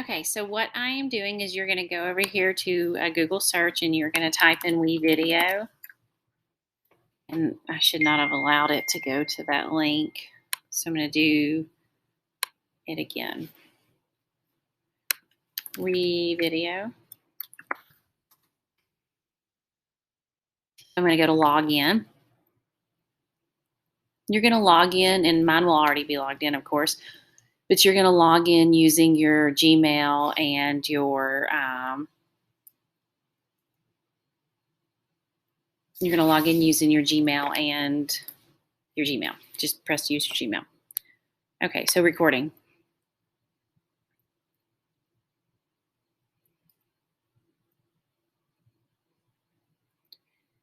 Okay, so what I am doing is you're going to go over here to Google search and you're going to type in WeVideo. And I should not have allowed it to go to that link. So I'm going to do it again. WeVideo. I'm going to go to log in. You're going to log in, and mine will already be logged in, of course. But you're going to log in using your Gmail and your you're going to log in using your Gmail and your Gmail. Just press use your Gmail. Okay, so recording.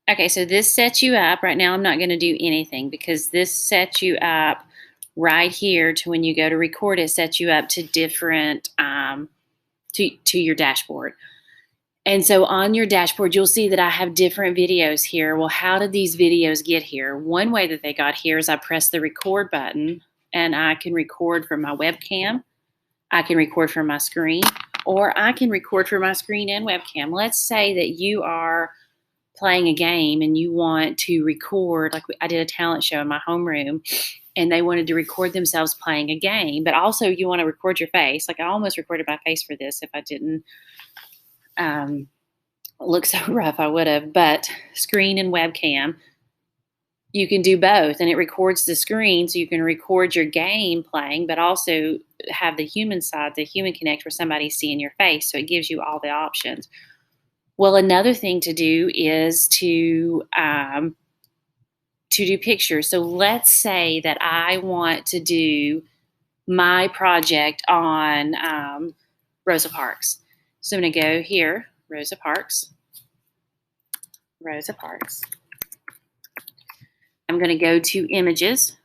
Okay, so this sets you up. Right now I'm not going to do anything because this sets you up right here to when you go to record, it sets you up to different, to your dashboard. And so on your dashboard, you'll see that I have different videos here. Well, how did these videos get here? One way that they got here is I press the record button and I can record from my webcam. I can record from my screen, or I can record from my screen and webcam. Let's say that you are playing a game and you want to record, like I did a talent show in my homeroom, and they wanted to record themselves playing a game, but also you want to record your face. Like I almost recorded my face for this. If I didn't look so rough, I would have. But screen and webcam, you can do both, and it records the screen so you can record your game playing, but also have the human side, the human connect, where somebody's seeing your face. So it gives you all the options. Well, another thing to do is to do pictures. So let's say that I want to do my project on Rosa Parks. So I'm going to go here, Rosa Parks. I'm going to go to images.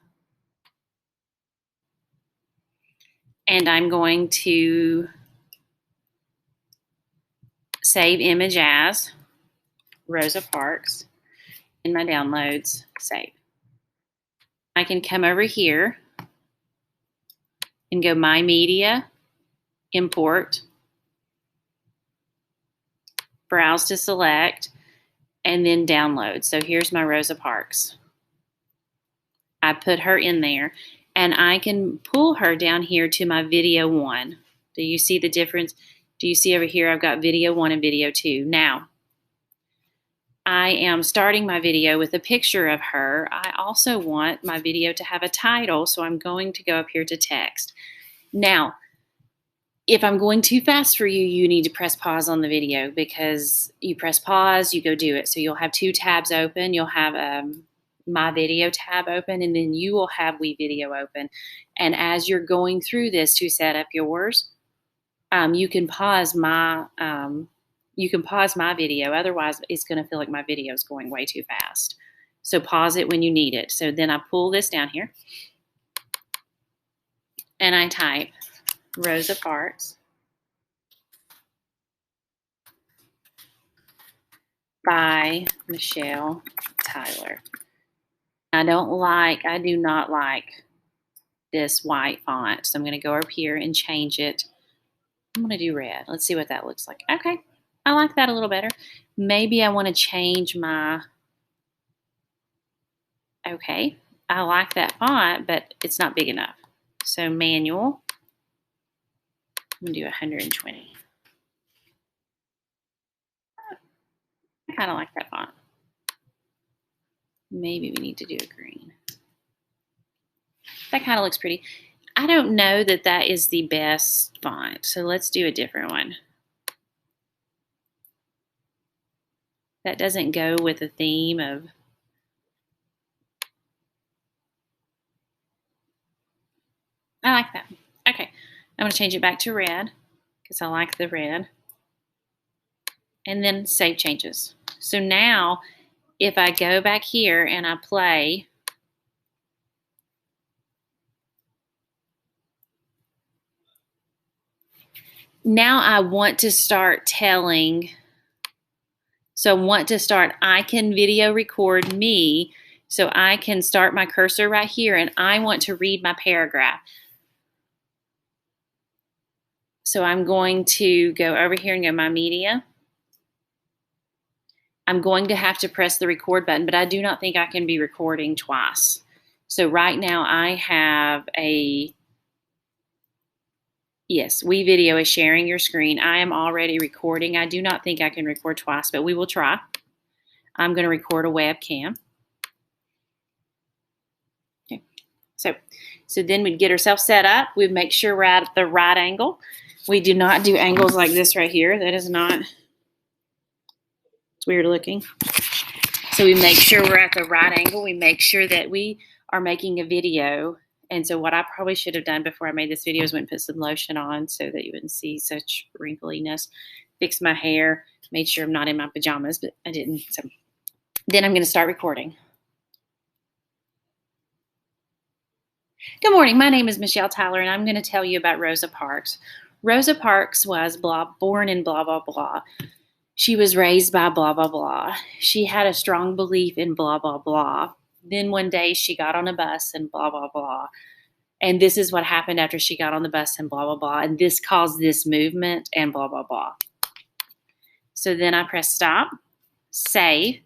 And I'm going to save image as Rosa Parks. In my downloads, save. I can come over here and go My Media, Import, Browse to select, and then Download. So here's my Rosa Parks. I put her in there, and I can pull her down here to my video 1. Do you see the difference? Do you see over here I've got video 1 and video 2. Now, I am starting my video with a picture of her. I also want my video to have a title, so I'm going to go up here to text. Now, if I'm going too fast for you, you need to press pause on the video, because you press pause, you go do it. So you'll have 2 tabs open. You'll have My Video tab open, and then you will have WeVideo open. And as you're going through this to set up yours, you can pause my video. Otherwise, it's going to feel like my video is going way too fast. So pause it when you need it. So then I pull this down here and I type Rosa Parks by Michelle Tyler. I do not like this white font. So I'm going to go up here and change it. I'm going to do red. Let's see what that looks like. Okay. I like that a little better. Maybe I want to change my, okay, I like that font, but it's not big enough. So manual, I'm going to do 120. I kind of like that font. Maybe we need to do a green. That kind of looks pretty. I don't know that that is the best font, so let's do a different one. That doesn't go with the theme of, I like that. Okay, I'm going to change it back to red because I like the red. And then save changes. So now if I go back here and I play, now I want to start telling, so I can video record me, so I can start my cursor right here and I want to read my paragraph. So I'm going to go over here and go My Media. I'm going to have to press the record button, but I do not think I can be recording twice. So right now I have a, yes, WeVideo is sharing your screen. I am already recording. I do not think I can record twice, but we will try. I'm going to record a webcam. Okay. So then we'd get ourselves set up. We'd make sure we're at the right angle. We do not do angles like this right here. That is not, it's weird looking. So we make sure we're at the right angle. We make sure that we are making a video. And so what I probably should have done before I made this video is went and put some lotion on so that you wouldn't see such wrinkliness. Fixed my hair, made sure I'm not in my pajamas, but I didn't. So then I'm going to start recording. Good morning. My name is Michelle Tyler, and I'm going to tell you about Rosa Parks. Rosa Parks was born in blah, blah, blah. She was raised by blah, blah, blah. She had a strong belief in blah, blah, blah. Then one day she got on a bus and blah, blah, blah. And this is what happened after she got on the bus and blah, blah, blah. And this caused this movement and blah, blah, blah. So then I press stop, save.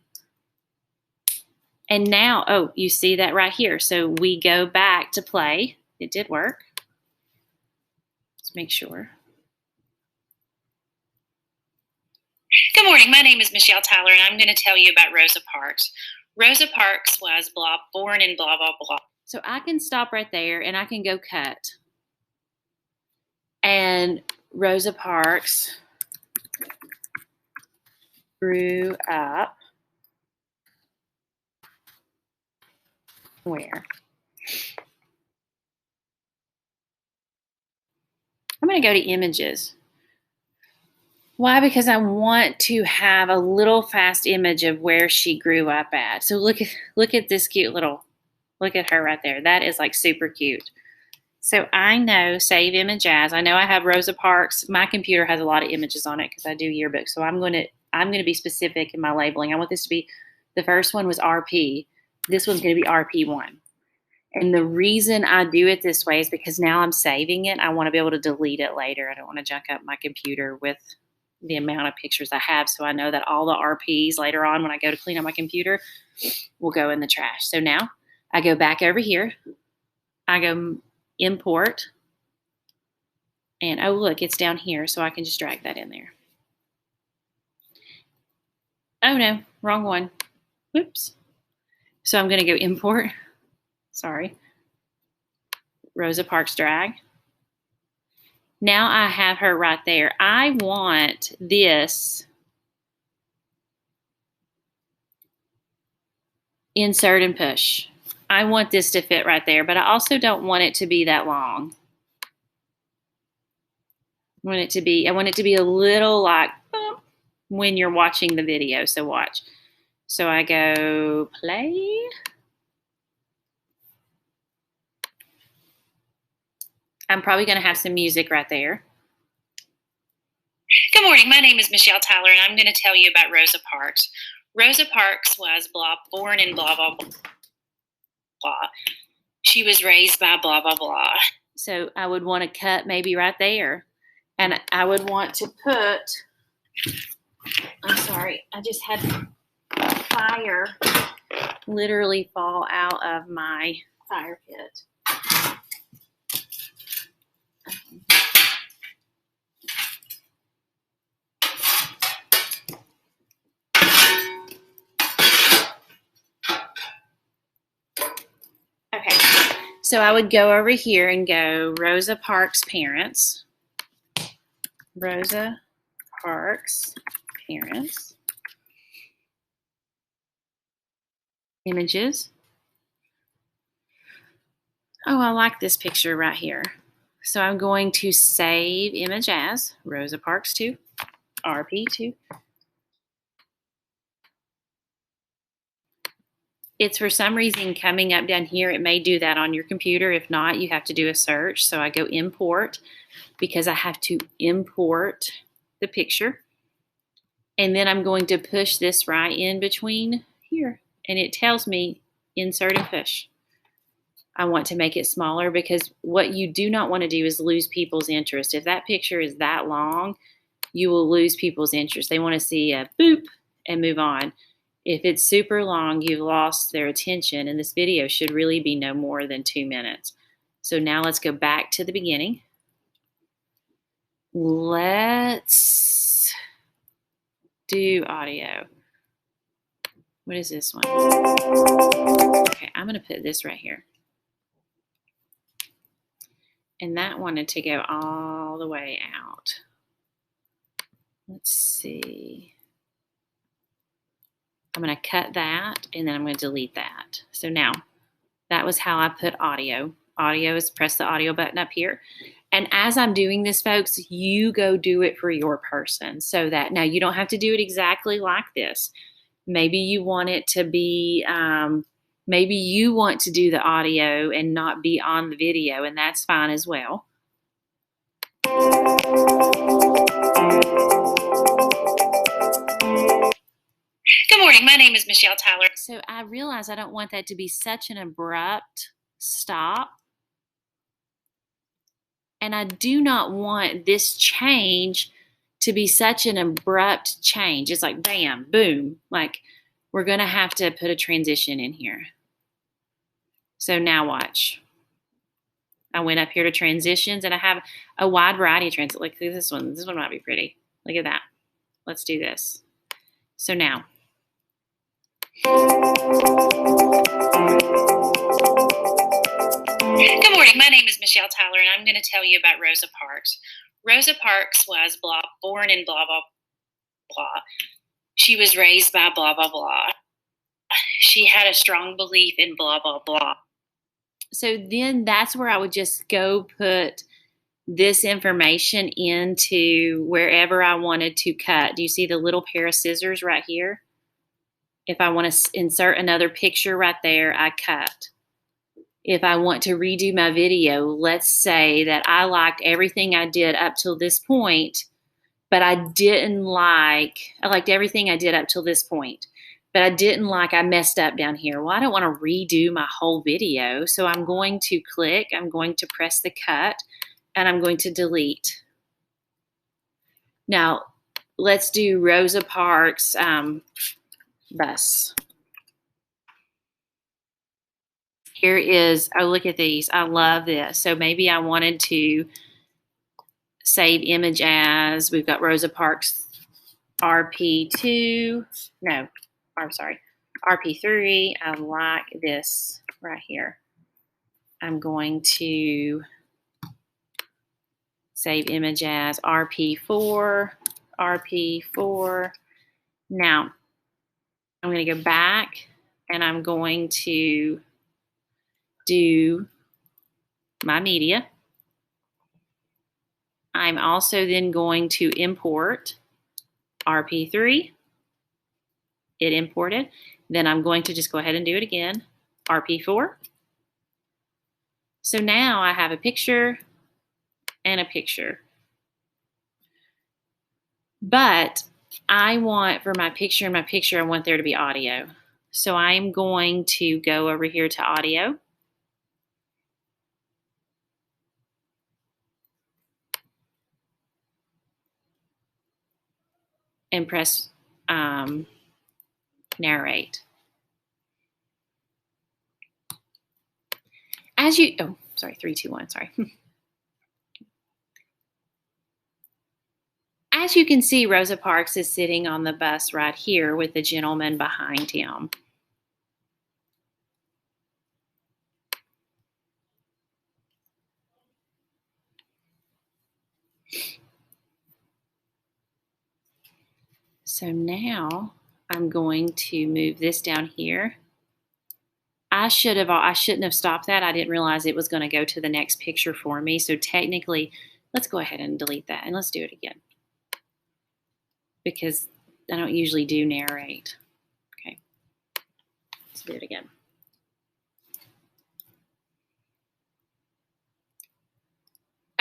And now, oh, you see that right here. So we go back to play. It did work. Let's make sure. Good morning. My name is Michelle Tyler, and I'm going to tell you about Rosa Parks. Rosa Parks was born in blah, blah, blah. So I can stop right there, and I can go cut. And Rosa Parks grew up where? I'm going to go to images. Why? Because I want to have a little fast image of where she grew up at. So look at this cute little, look at her right there. That is like super cute. So I know save image as. I know I have Rosa Parks. My computer has a lot of images on it because I do yearbooks. So I'm going to be specific in my labeling. I want this to be, the first one was RP. This one's going to be RP1. And the reason I do it this way is because now I'm saving it. I want to be able to delete it later. I don't want to junk up my computer with the amount of pictures I have. So I know that all the RPs later on when I go to clean up my computer will go in the trash. So now I go back over here. I go import. And oh, look, it's down here. So I can just drag that in there. Oh, no, wrong one. Whoops. So I'm going to go import. Sorry. Rosa Parks drag. Now I have her right there. I want this insert and push. I want this to fit right there, but I also don't want it to be that long. I want it to be a little like when you're watching the video. So watch. So I go play. I'm probably going to have some music right there. Good morning. My name is Michelle Tyler, and I'm going to tell you about Rosa Parks. Rosa Parks was born in blah, blah, blah, blah. She was raised by blah, blah, blah. So I would want to cut maybe right there. And I would want to put, I'm sorry, I just had fire literally fall out of my fire pit. Okay, so I would go over here and go Rosa Parks parents. Rosa Parks parents. Images. Oh, I like this picture right here. So I'm going to save image as Rosa Parks 2, RP2. It's for some reason coming up down here. It may do that on your computer. If not, you have to do a search. So I go import because I have to import the picture. And then I'm going to push this right in between here. And it tells me insert and push. I want to make it smaller because what you do not want to do is lose people's interest. If that picture is that long, you will lose people's interest. They want to see a boop and move on. If it's super long, you've lost their attention, and this video should really be no more than 2 minutes. So now let's go back to the beginning. Let's do audio. What is this one? Okay, I'm going to put this right here. And that wanted to go all the way out. Let's see. I'm going to cut that, and then I'm going to delete that. So now, that was how I put audio. Audio is press the audio button up here. And as I'm doing this, folks, you go do it for your person. So that, now you don't have to do it exactly like this. Maybe you want it to be, maybe you want to do the audio and not be on the video, and that's fine as well. Good morning, my name is Michelle Tyler. So I realize I don't want that to be such an abrupt stop. And I do not want this change to be such an abrupt change. It's like bam, boom. Like we're going to have to put a transition in here. So now watch. I went up here to transitions, and I have a wide variety of transitions. Like this one. This one might be pretty. Look at that. Let's do this. So now. Good morning, my name is Michelle Tyler, and I'm going to tell you about Rosa Parks. Rosa Parks was born in blah, blah, blah. She was raised by blah, blah, blah. She had a strong belief in blah, blah, blah. So then that's where I would just go put this information into wherever I wanted to cut. Do you see the little pair of scissors right here? If I want to insert another picture right there, I cut. If I want to redo my video, let's say that I liked everything I did up till this point, but I liked everything I did up till this point, but I messed up down here. Well, I don't want to redo my whole video. So I'm going to I'm going to press the cut, and I'm going to delete. Now, let's do Rosa Parks bus. Here is, oh, look at these. I love this. So maybe I wanted to save image as, we've got Rosa Parks RP2. No, I'm sorry, RP3. I like this right here. I'm going to save image as RP4. RP4. Now, I'm going to go back, and I'm going to do my media. I'm also then going to import RP3. It imported. Then I'm going to just go ahead and do it again. RP4. So now I have a picture and a picture. But I want, for my picture and my picture, I want there to be audio. So I'm going to go over here to audio. And press narrate. As you, oh, sorry, 3, 2, 1, sorry. As you can see, Rosa Parks is sitting on the bus right here with the gentleman behind him. So now I'm going to move this down here. I shouldn't have stopped that. I didn't realize it was going to go to the next picture for me. So technically, let's go ahead and delete that, and let's do it again, because I don't usually do narrate. Okay, let's do it again.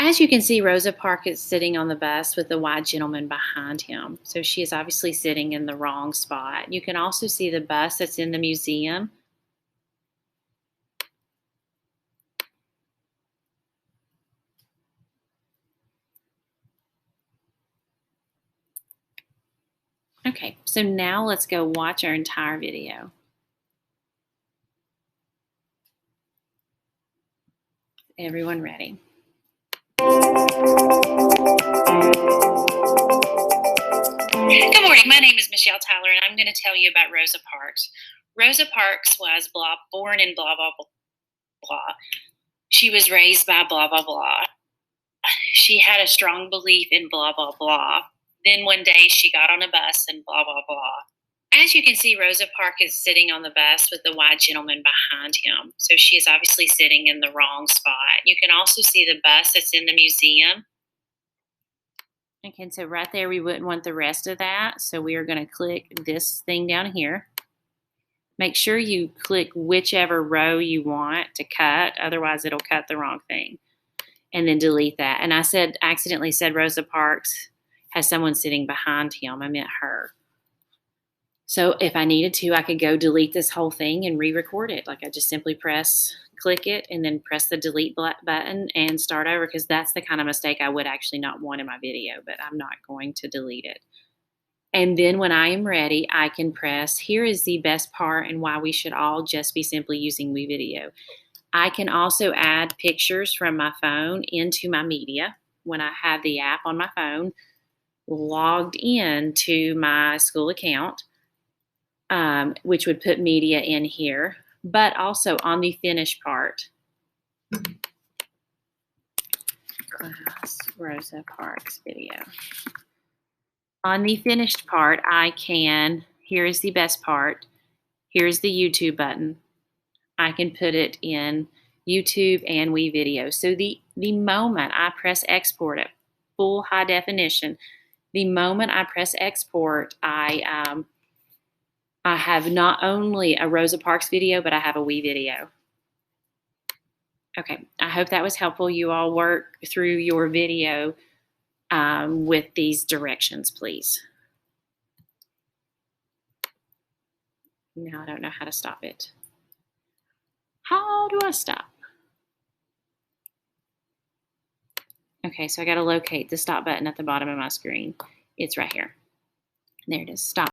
As you can see, Rosa Parks is sitting on the bus with the white gentleman behind him. So she is obviously sitting in the wrong spot. You can also see the bus that's in the museum. Okay, so now let's go watch our entire video. Everyone ready? Good morning. My name is Michelle Tyler, and I'm going to tell you about Rosa Parks. Rosa Parks was born in blah, blah, blah, blah. She was raised by blah, blah, blah. She had a strong belief in blah, blah, blah. Then one day she got on a bus and blah, blah, blah. As you can see, Rosa Parks is sitting on the bus with the white gentleman behind him. So she is obviously sitting in the wrong spot. You can also see the bus that's in the museum. Okay, so right there, we wouldn't want the rest of that. So we are going to click this thing down here. Make sure you click whichever row you want to cut. Otherwise, it'll cut the wrong thing. And then delete that. And I accidentally said Rosa Parks has someone sitting behind him. I meant her. So if I needed to, I could go delete this whole thing and re-record it. Like I just simply click it, and then press the delete button and start over, because that's the kind of mistake I would actually not want in my video, but I'm not going to delete it. And then when I am ready, I can press, here is the best part and why we should all just be simply using WeVideo. I can also add pictures from my phone into my media when I have the app on my phone logged in to my school account, which would put media in here, but also on the finished part. Class Rosa Parks video. On the finished part, I can, here is the best part, here's the YouTube button. I can put it in YouTube and WeVideo. So the moment I press export at full high definition, the moment I press export, I have not only a Rosa Parks video, but I have a WeVideo. Okay, I hope that was helpful. You all work through your video with these directions, please. Now I don't know how to stop it. How do I stop? Okay, so I got to locate the stop button at the bottom of my screen. It's right here. There it is, stop.